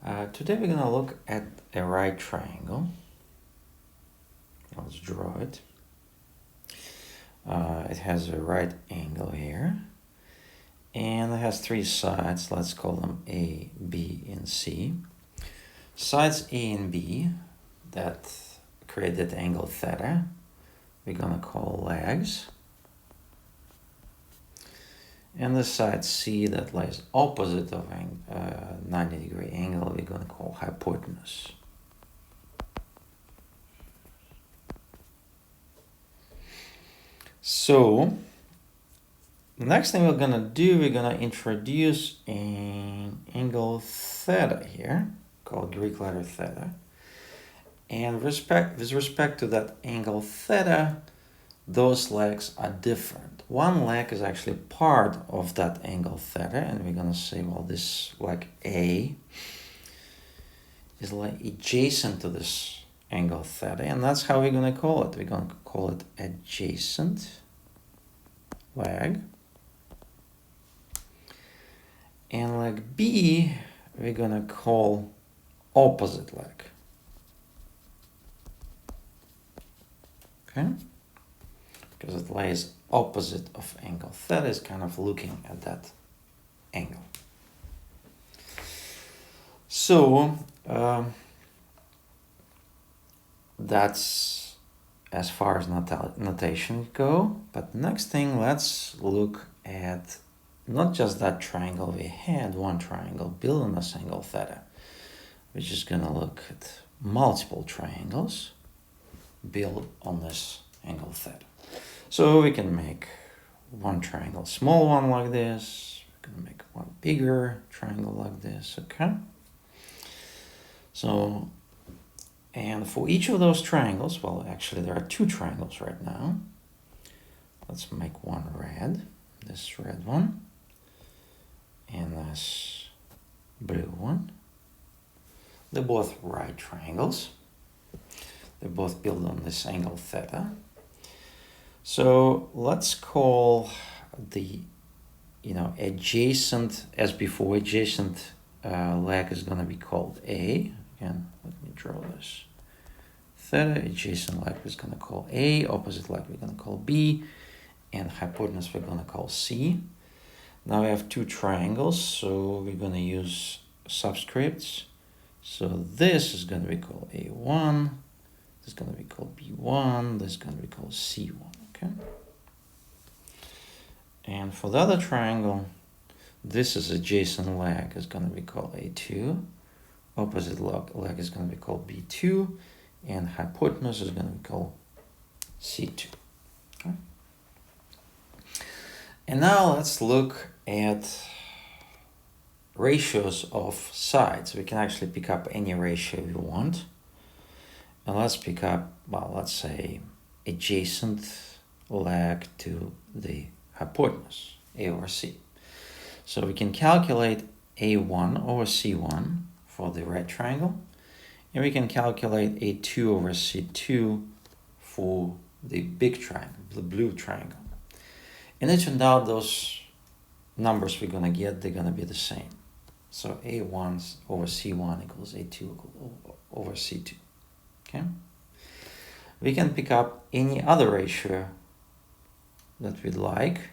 Today we're going to look at a right triangle. Let's draw it. It has a right angle here. And it has three sides. Let's call them A, B, and C. Sides A and B that create that angle theta, we're going to call legs. And the side C that lies opposite of a 90-degree angle, we're going to call hypotenuse. So, the next thing we're going to do, we're going to introduce an angle theta here, called Greek letter theta. And with respect to that angle theta, those legs are different. One leg is actually part of that angle theta, and we're going to say, well, this leg A is like adjacent to this angle theta, and that's how we're going to call it. We're going to call it adjacent leg. And leg B, we're going to call opposite leg. Okay? Because it lies opposite of angle theta, is kind of looking at that angle. So that's as far as notation go. But next thing, let's look at not just that triangle we had, one triangle built on this angle theta. We're just going to look at multiple triangles built on this angle theta. So we can make one triangle, small one like this. We can make one bigger triangle like this, okay? So, and for each of those triangles, well, actually there are two triangles right now. Let's make one red, this red one, and this blue one. They're both right triangles. They're both built on this angle theta. So let's call the, adjacent, as before, adjacent leg is going to be called A. Again, let me draw this. Theta, adjacent leg is going to call A, opposite leg we're going to call B, and hypotenuse we're going to call C. Now we have two triangles, so we're going to use subscripts. So this is going to be called A1, this is going to be called B1, this is going to be called C1, okay? And for the other triangle, this is adjacent leg is going to be called A2, opposite leg is going to be called B2, and hypotenuse is going to be called C2. Okay? And now let's look at ratios of sides. We can actually pick up any ratio we want. And let's pick up, well, let's say adjacent leg to the hypotenuse, A over C. So we can calculate A1 over C1 for the right triangle, and we can calculate A2 over C2 for the big triangle, the blue triangle. And it turned out those numbers we're going to get, they're going to be the same. So A1 over C1 equals A2 over C2. Okay? We can pick up any other ratio that we'd like.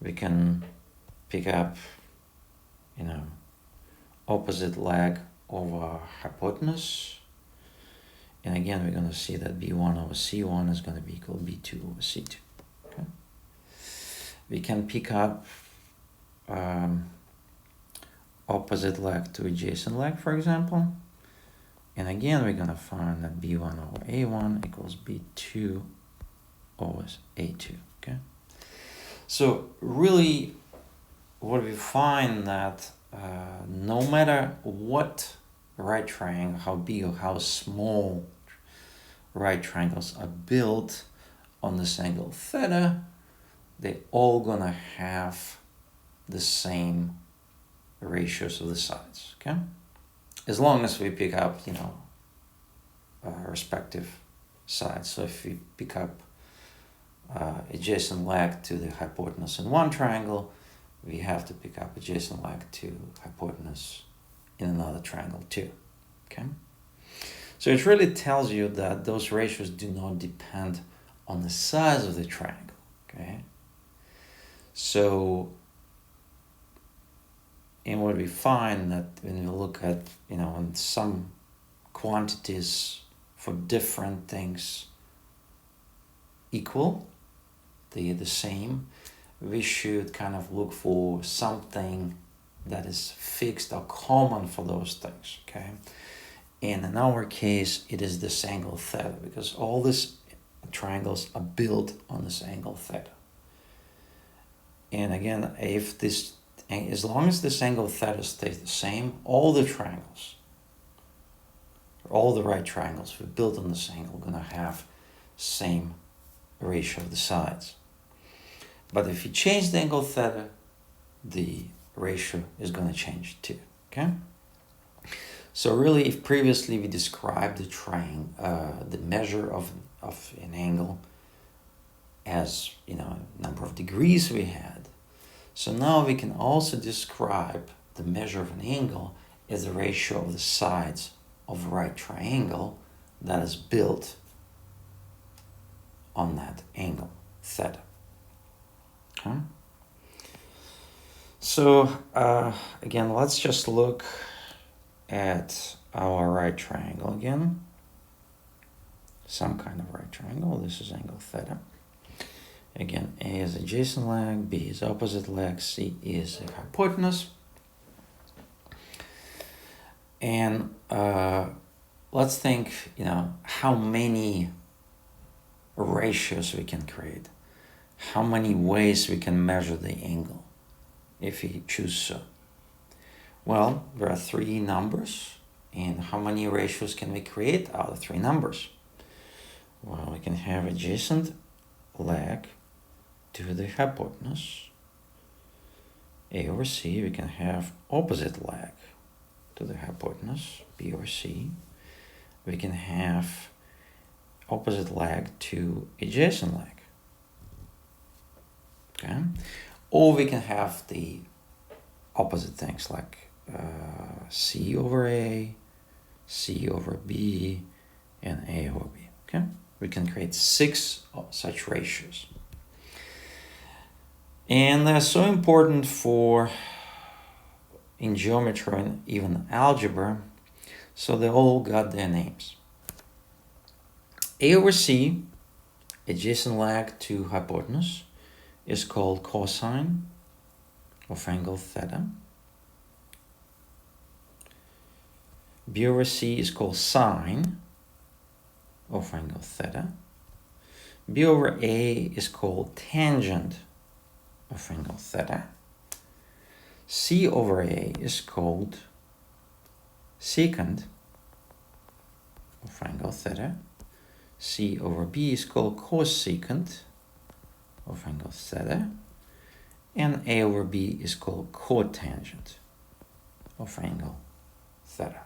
We can pick up, opposite leg over hypotenuse. And again, we're going to see that B1 over C1 is going to be equal to B2 over C2. Okay? We can pick up opposite leg to adjacent leg, for example. And again, we're going to find that B1 over A1 equals B2 over A2, okay? So really, what we find that no matter what right triangle, how big or how small right triangles are built on this angle theta, they're all going to have the same ratios of the sides, okay? As long as we pick up, respective sides. So if we pick up adjacent leg to the hypotenuse in one triangle, we have to pick up adjacent leg to hypotenuse in another triangle too. Okay? So it really tells you that those ratios do not depend on the size of the triangle. Okay? So, and what we find that when we look at, in some quantities for different things equal, the same, we should kind of look for something that is fixed or common for those things, okay? And in our case, it is this angle theta, because all these triangles are built on this angle theta. And again, as long as this angle theta stays the same, all the triangles, all the right triangles we built on this angle are going to have same ratio of the sides. But if you change the angle theta, the ratio is going to change too. Okay. So really, if previously we described the triangle, the measure of an angle as number of degrees we had, so now we can also describe the measure of an angle as the ratio of the sides of a right triangle that is built on that angle theta. Okay. So again, let's just look at our right triangle again. Some kind of right triangle. This is angle theta. Again, A is adjacent leg, B is opposite leg, C is a hypotenuse. And let's think, how many ratios we can create, how many ways we can measure the angle if we choose so. Well, there are three numbers, and how many ratios can we create out of three numbers? Well, we can have adjacent leg to the hypotenuse, A over C. We can have opposite leg to the hypotenuse, B over C. We can have opposite leg to adjacent leg. Okay? Or we can have the opposite things like C over A, C over B, and A over B. Okay? We can create 6 such ratios. And they're so important in geometry and even algebra, so they all got their names. A over C, adjacent leg to hypotenuse, is called cosine of angle theta. B over C is called sine of angle theta. B over A is called tangent of angle theta. C over A is called secant of angle theta. C over B is called cosecant of angle theta. And A over B is called cotangent of angle theta.